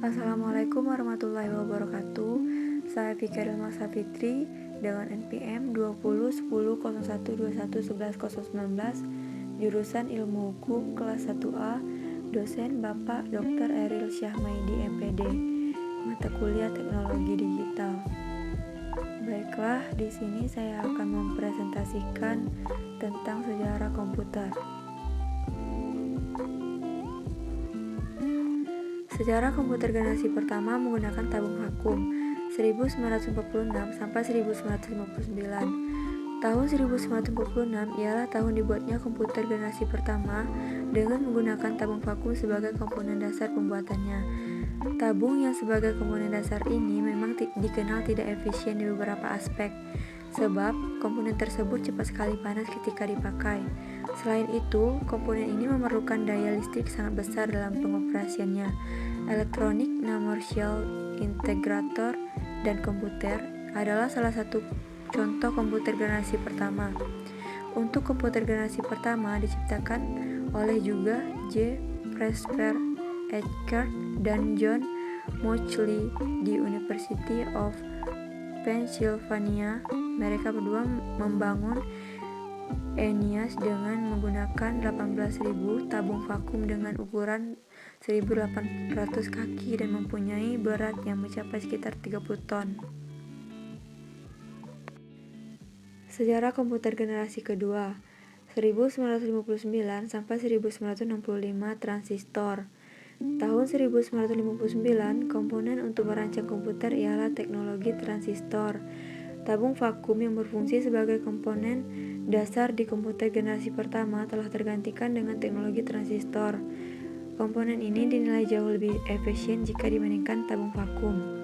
Assalamualaikum warahmatullahi wabarakatuh. Saya Fikri Masa Fitri dengan NPM 201001211119, jurusan Ilmu Hukum kelas 1A, dosen Bapak Dr. Eril Syahmaidi MPD, mata kuliah Teknologi Digital. Baiklah, di sini saya akan mempresentasikan tentang sejarah komputer. Sejarah komputer generasi pertama menggunakan tabung vakum 1946 sampai 1959. Tahun 1946 ialah tahun dibuatnya komputer generasi pertama dengan menggunakan tabung vakum sebagai komponen dasar pembuatannya. Tabung yang sebagai komponen dasar ini memang dikenal tidak efisien di beberapa aspek, sebab komponen tersebut cepat sekali panas ketika dipakai. Selain itu, komponen ini memerlukan daya listrik sangat besar dalam pengoperasiannya. Elektronik, Namershell Integrator, dan komputer adalah salah satu contoh komputer generasi pertama. Untuk komputer generasi pertama diciptakan oleh juga J. Presper Eckert dan John Mauchly di University of Pennsylvania. Mereka berdua membangun ENIAC dengan menggunakan 18.000 tabung vakum dengan ukuran 1.800 kaki dan mempunyai berat yang mencapai sekitar 30 ton. Sejarah komputer generasi kedua 1959 sampai 1965 transistor. Tahun 1959, komponen untuk merancang komputer ialah teknologi transistor. Tabung vakum yang berfungsi sebagai komponen dasar di komputer generasi pertama telah tergantikan dengan teknologi transistor. Komponen ini dinilai jauh lebih efisien jika dibandingkan tabung vakum.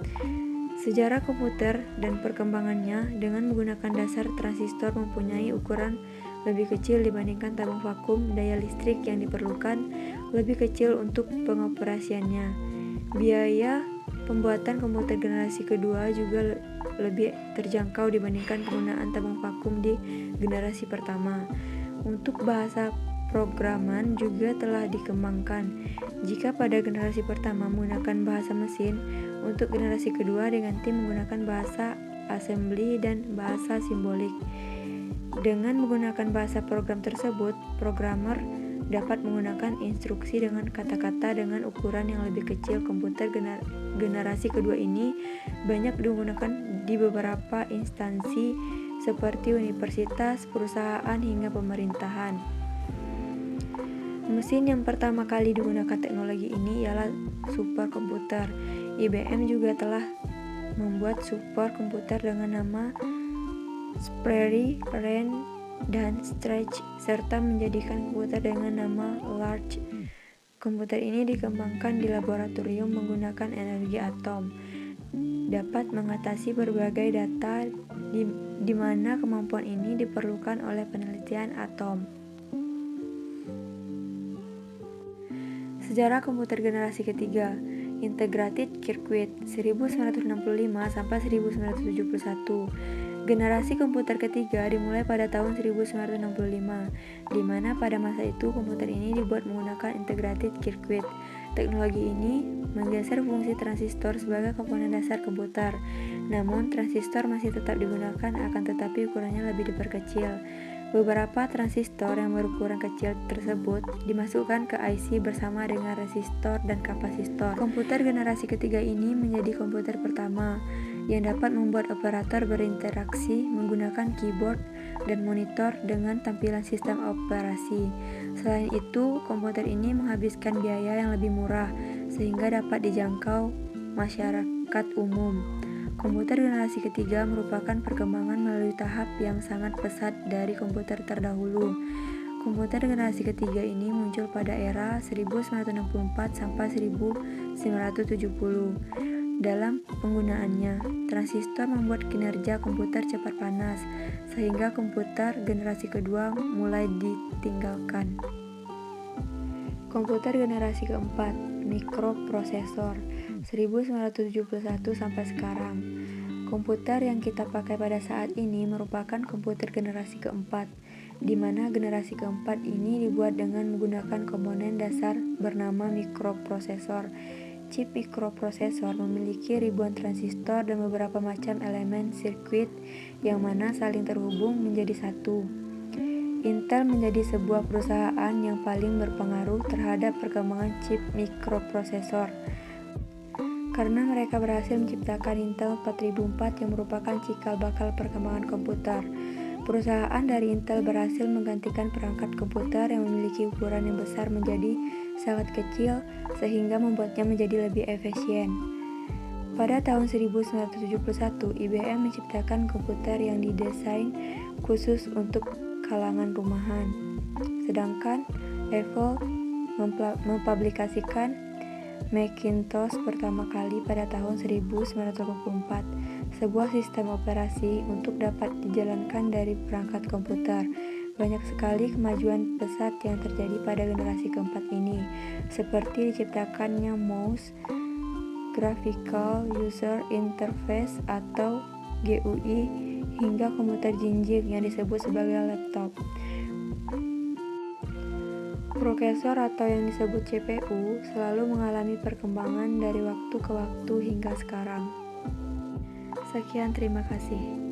Sejarah komputer dan perkembangannya dengan menggunakan dasar transistor mempunyai ukuran lebih kecil dibandingkan tabung vakum. Daya listrik yang diperlukan lebih kecil untuk pengoperasiannya. Biaya pembuatan komputer generasi kedua juga lebih terjangkau dibandingkan penggunaan tabung vakum di generasi pertama. Untuk bahasa programan juga telah dikembangkan. Jika pada generasi pertama menggunakan bahasa mesin, untuk generasi kedua diganti menggunakan bahasa assembly dan bahasa simbolik. Dengan menggunakan bahasa program tersebut, programmer dapat menggunakan instruksi dengan kata-kata dengan ukuran yang lebih kecil. Komputer generasi kedua ini banyak digunakan di beberapa instansi seperti universitas, perusahaan, hingga pemerintahan. Mesin yang pertama kali digunakan teknologi ini ialah superkomputer. IBM juga telah membuat superkomputer dengan nama Sperry, Rand, dan Stretch, serta menjadikan komputer dengan nama Large. Komputer ini dikembangkan di laboratorium menggunakan energi atom. Dapat mengatasi berbagai data di mana kemampuan ini diperlukan oleh penelitian atom. Sejarah komputer generasi ketiga, Integrated Circuit 1965 sampai 1971. Generasi komputer ketiga dimulai pada tahun 1965, di mana pada masa itu komputer ini dibuat menggunakan integrated circuit. Teknologi ini menggeser fungsi transistor sebagai komponen dasar komputer. Namun transistor masih tetap digunakan, akan tetapi ukurannya lebih diperkecil. Beberapa transistor yang berukuran kecil tersebut dimasukkan ke IC bersama dengan resistor dan kapasitor. Komputer generasi ketiga ini menjadi komputer pertama yang dapat membuat operator berinteraksi menggunakan keyboard dan monitor dengan tampilan sistem operasi. Selain itu, komputer ini menghabiskan biaya yang lebih murah sehingga dapat dijangkau masyarakat umum. Komputer generasi ketiga merupakan perkembangan melalui tahap yang sangat pesat dari komputer terdahulu. Komputer generasi ketiga ini muncul pada era 1964 sampai 1970. Dalam penggunaannya, transistor membuat kinerja komputer cepat panas, sehingga komputer generasi kedua mulai ditinggalkan. Komputer generasi keempat, mikroprosesor 1971 sampai sekarang. Komputer yang kita pakai pada saat ini merupakan komputer generasi keempat, di mana generasi keempat ini dibuat dengan menggunakan komponen dasar bernama mikroprosesor Chip mikroprosesor memiliki ribuan transistor dan beberapa macam elemen sirkuit yang mana saling terhubung menjadi satu. Intel menjadi sebuah perusahaan yang paling berpengaruh terhadap perkembangan chip mikroprosesor karena mereka berhasil menciptakan Intel 4004 yang merupakan cikal bakal perkembangan komputer. Perusahaan dari Intel berhasil menggantikan perangkat komputer yang memiliki ukuran yang besar menjadi sangat kecil sehingga membuatnya menjadi lebih efisien. Pada tahun 1971, IBM menciptakan komputer yang didesain khusus untuk kalangan rumahan. Sedangkan Apple mempublikasikan Macintosh pertama kali pada tahun 1984, sebuah sistem operasi untuk dapat dijalankan dari perangkat komputer. Banyak sekali kemajuan pesat yang terjadi pada generasi keempat ini, seperti diciptakannya mouse, Graphical User Interface atau GUI, hingga komputer jinjing yang disebut sebagai laptop. Prosesor atau yang disebut CPU selalu mengalami perkembangan dari waktu ke waktu hingga sekarang. Sekian, terima kasih.